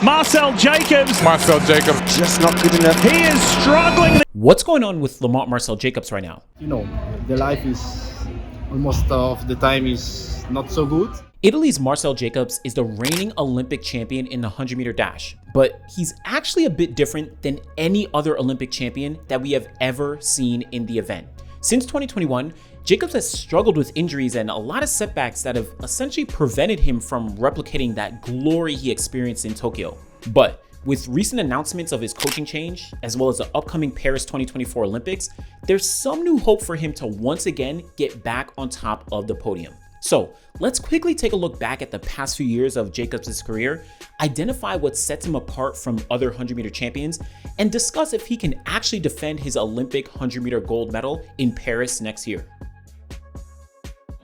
Marcell Jacobs. Marcell Jacobs. Just not good enough. He is struggling. What's going on with Lamont Marcell Jacobs right now? You know, the life is almost of the time is not so good. Italy's Marcell Jacobs is the reigning Olympic champion in the 100-meter dash, but he's actually a bit different than any other Olympic champion that we have ever seen in the event. Since 2021, Jacobs has struggled with injuries and a lot of setbacks that have essentially prevented him from replicating that glory he experienced in Tokyo. But with recent announcements of his coaching change, as well as the upcoming Paris 2024 Olympics, there's some new hope for him to once again get back on top of the podium. So let's quickly take a look back at the past few years of Jacobs' career, identify what sets him apart from other 100-meter champions, and discuss if he can actually defend his Olympic 100-meter gold medal in Paris next year.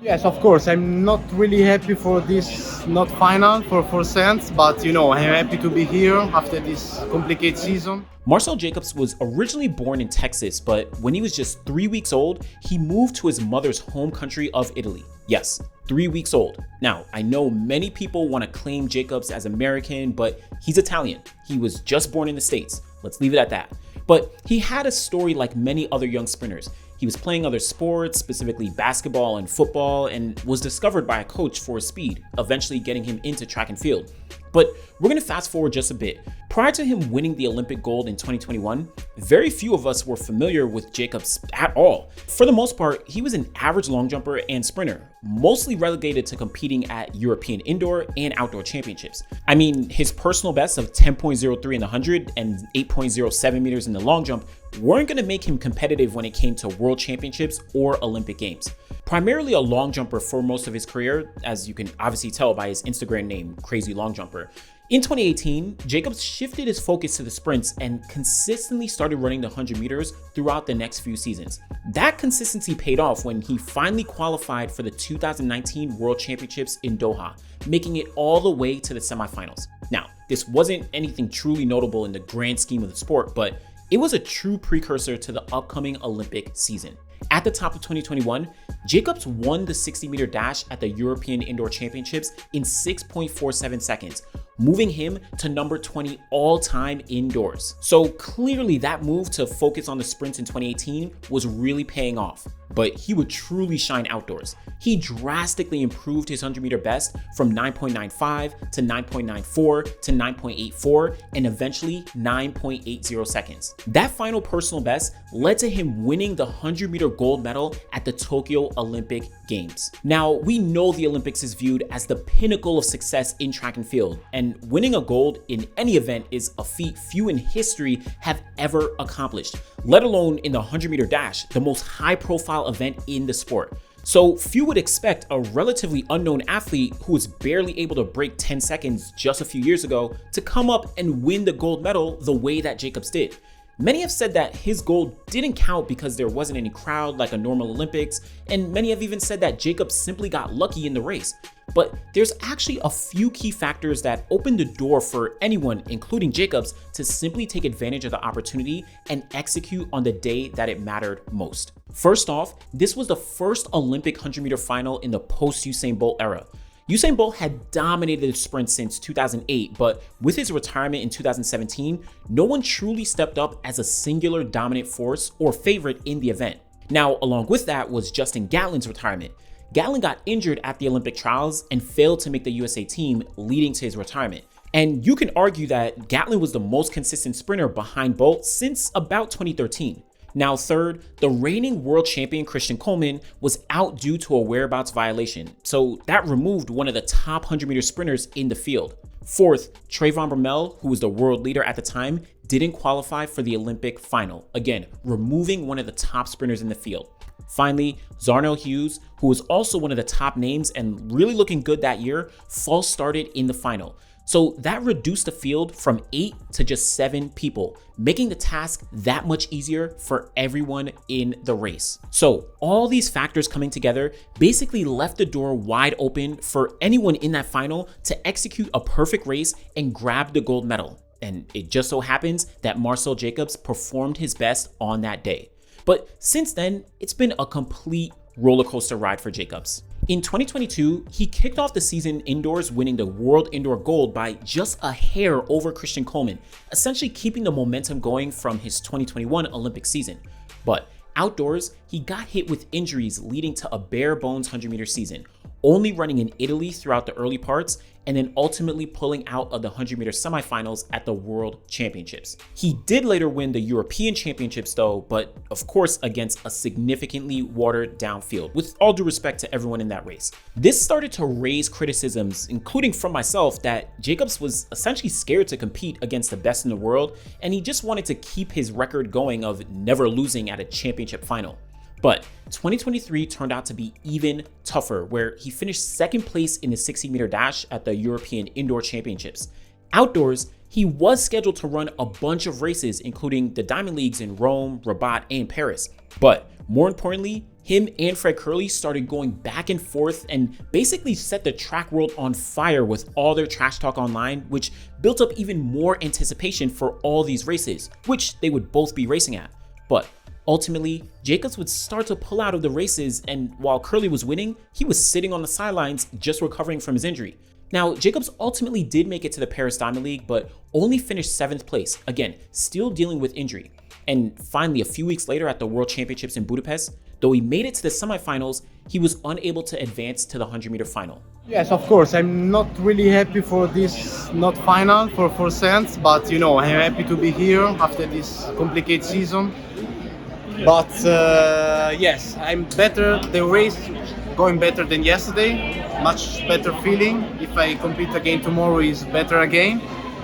Yes, of course. I'm not really happy for this not final for 4 cents, but you know, I'm happy to be here after this complicated season. Marcell Jacobs was originally born in Texas, but when he was just 3 weeks old, he moved to his mother's home country of Italy. Yes, 3 weeks old. Now, I know many people want to claim Jacobs as American, but he's Italian. He was just born in the States. Let's leave it at that. But he had a story like many other young sprinters. He was playing other sports, specifically basketball and football, and was discovered by a coach for his speed, eventually getting him into track and field. But we're going to fast forward just a bit. Prior to him winning the Olympic gold in 2021, very few of us were familiar with Jacobs at all. For the most part, he was an average long jumper and sprinter, mostly relegated to competing at European indoor and outdoor championships. I mean, his personal bests of 10.03 in the 100 and 8.07 meters in the long jump weren't going to make him competitive when it came to world championships or Olympic games. Primarily a long jumper for most of his career, as you can obviously tell by his Instagram name, Crazy Long Jumper. In 2018, Jacobs shifted his focus to the sprints and consistently started running the 100 meters throughout the next few seasons. That consistency paid off when he finally qualified for the 2019 World Championships in Doha, making it all the way to the semifinals. Now, this wasn't anything truly notable in the grand scheme of the sport, but it was a true precursor to the upcoming Olympic season. At the top of 2021, Jacobs won the 60-meter dash at the European Indoor Championships in 6.47 seconds, moving him to number 20 all-time indoors. So clearly that move to focus on the sprints in 2018 was really paying off, but he would truly shine outdoors. He drastically improved his 100-meter best from 9.95 to 9.94 to 9.84 and eventually 9.80 seconds. That final personal best led to him winning the 100-meter gold medal at the Tokyo Olympic Games. Now, we know the Olympics is viewed as the pinnacle of success in track and field, and winning a gold in any event is a feat few in history have ever accomplished, let alone in the 100-meter dash, the most high-profile event in the sport. So few would expect a relatively unknown athlete who was barely able to break 10 seconds just a few years ago to come up and win the gold medal the way that Jacobs did. Many have said that his gold didn't count because there wasn't any crowd like a normal Olympics, and many have even said that Jacobs simply got lucky in the race. But there's actually a few key factors that opened the door for anyone, including Jacobs, to simply take advantage of the opportunity and execute on the day that it mattered most. First off, this was the first Olympic 100-meter final in the post-Usain Bolt era. Usain Bolt had dominated the sprint since 2008, but with his retirement in 2017, no one truly stepped up as a singular dominant force or favorite in the event. Now, along with that was Justin Gatlin's retirement. Gatlin got injured at the Olympic trials and failed to make the USA team, leading to his retirement. And you can argue that Gatlin was the most consistent sprinter behind Bolt since about 2013. Now third, the reigning world champion Christian Coleman was out due to a whereabouts violation, so that removed one of the top 100-meter sprinters in the field. Fourth, Trayvon Bromell, who was the world leader at the time, didn't qualify for the Olympic final, again, removing one of the top sprinters in the field. Finally, Zarnell Hughes, who was also one of the top names and really looking good that year, false started in the final. So that reduced the field from 8 to just 7 people, making the task that much easier for everyone in the race. So all these factors coming together basically left the door wide open for anyone in that final to execute a perfect race and grab the gold medal. And it just so happens that Marcell Jacobs performed his best on that day. But since then, it's been a complete roller coaster ride for Jacobs. In 2022, he kicked off the season indoors, winning the World Indoor Gold by just a hair over Christian Coleman, essentially keeping the momentum going from his 2021 Olympic season. But outdoors, he got hit with injuries, leading to a bare bones 100-meter season, only running in Italy throughout the early parts and then ultimately pulling out of the 100-meter semifinals at the World Championships. He did later win the European Championships though, but of course against a significantly watered down field, with all due respect to everyone in that race. This started to raise criticisms, including from myself, that Jacobs was essentially scared to compete against the best in the world, and he just wanted to keep his record going of never losing at a championship final. But 2023 turned out to be even tougher, where he finished second place in the 60-meter dash at the European Indoor Championships. Outdoors, he was scheduled to run a bunch of races, including the Diamond Leagues in Rome, Rabat, and Paris. But more importantly, him and Fred Kerley started going back and forth and basically set the track world on fire with all their trash talk online, which built up even more anticipation for all these races, which they would both be racing at. But ultimately, Jacobs would start to pull out of the races, and while Kerley was winning, he was sitting on the sidelines just recovering from his injury. Now, Jacobs ultimately did make it to the Paris Diamond League, but only finished 7th place, again, still dealing with injury. And finally, a few weeks later at the World Championships in Budapest, though he made it to the semifinals, he was unable to advance to the 100-meter final. Yes, of course. I'm not really happy for this not final for cents, but I'm happy to be here after this complicated season. But yes, I'm better. The race going better than yesterday. Much better feeling. If I compete again tomorrow, is better again.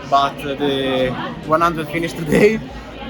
But the 100 finished today.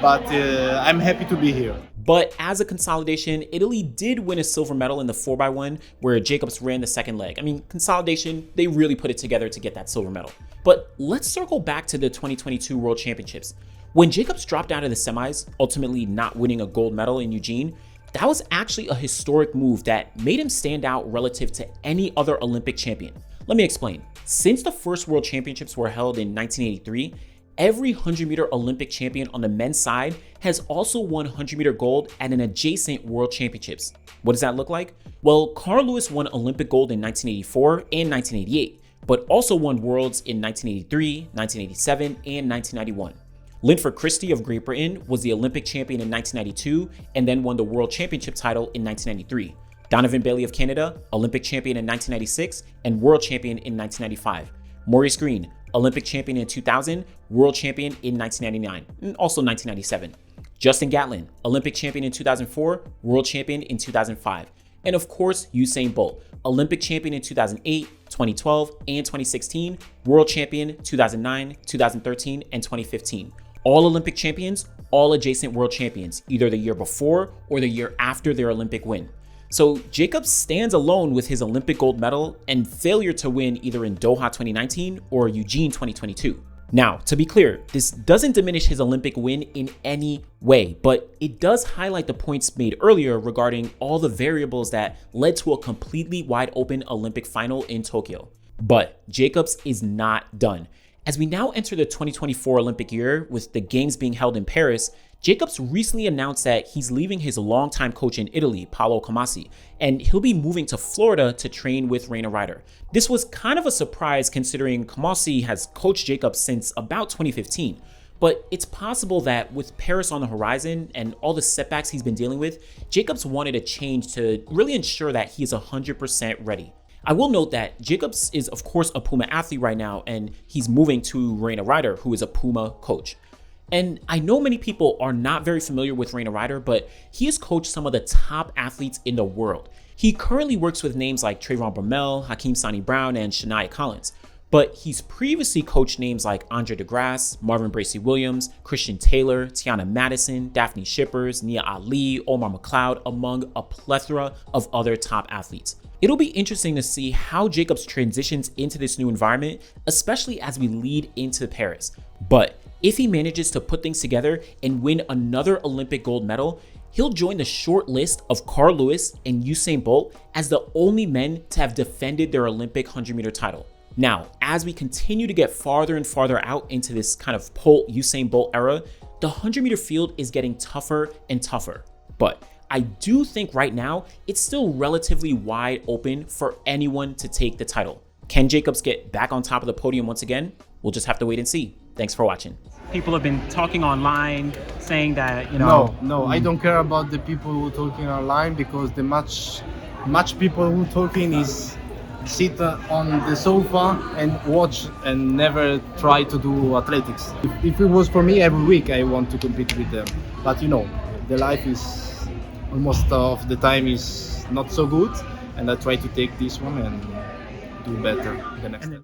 But I'm happy to be here. But as a consolidation, Italy did win a silver medal in the 4x1, where Jacobs ran the second leg. I mean, consolidation, they really put it together to get that silver medal. But let's circle back to the 2022 World Championships. When Jacobs dropped out of the semis, ultimately not winning a gold medal in Eugene, that was actually a historic move that made him stand out relative to any other Olympic champion. Let me explain. Since the first World Championships were held in 1983, every 100-meter Olympic champion on the men's side has also won 100-meter gold at an adjacent World Championships. What does that look like? Well, Carl Lewis won Olympic gold in 1984 and 1988, but also won Worlds in 1983, 1987, and 1991. Linford Christie of Great Britain was the Olympic champion in 1992 and then won the World Championship title in 1993. Donovan Bailey of Canada, Olympic champion in 1996 and World champion in 1995. Maurice Green, Olympic champion in 2000, World champion in 1999, and also 1997. Justin Gatlin, Olympic champion in 2004, World champion in 2005. And of course, Usain Bolt, Olympic champion in 2008, 2012, and 2016, World champion 2009, 2013, and 2015. All Olympic champions, all adjacent world champions, either the year before or the year after their Olympic win. So Jacobs stands alone with his Olympic gold medal and failure to win either in Doha 2019 or Eugene 2022. Now, to be clear, this doesn't diminish his Olympic win in any way, but it does highlight the points made earlier regarding all the variables that led to a completely wide open Olympic final in Tokyo. But Jacobs is not done. As we now enter the 2024 Olympic year, with the games being held in Paris, Jacobs recently announced that he's leaving his longtime coach in Italy, Paolo Camasi, and he'll be moving to Florida to train with Raina Ryder. This was kind of a surprise considering Camasi has coached Jacobs since about 2015, but it's possible that with Paris on the horizon and all the setbacks he's been dealing with, Jacobs wanted a change to really ensure that he is 100% ready. I will note that Jacobs is of course a Puma athlete right now, and he's moving to Raina Ryder, who is a Puma coach. And I know many people are not very familiar with Raina Ryder, but he has coached some of the top athletes in the world. He currently works with names like Trayvon Bromell, Hakeem Sani Brown, and Shania Collins. But he's previously coached names like Andre DeGrasse, Marvin Bracey Williams, Christian Taylor, Tiana Madison, Daphne Shippers, Nia Ali, Omar McLeod, among a plethora of other top athletes. It'll be interesting to see how Jacobs transitions into this new environment, especially as we lead into Paris. But if he manages to put things together and win another Olympic gold medal, he'll join the short list of Carl Lewis and Usain Bolt as the only men to have defended their Olympic 100-meter title. Now, as we continue to get farther and farther out into this kind of Usain Bolt era, the 100-meter field is getting tougher and tougher. But I do think right now it's still relatively wide open for anyone to take the title. Can Jacobs get back on top of the podium once again? We'll just have to wait and see. Thanks for watching. People have been talking online saying that, you know. No, I don't care about the people who talking online, because the much people who talking is sit on the sofa and watch and never try to do athletics. If it was for me, every week I want to compete with them. But the life is almost of the time is not so good, and I try to take this one and do better the next time.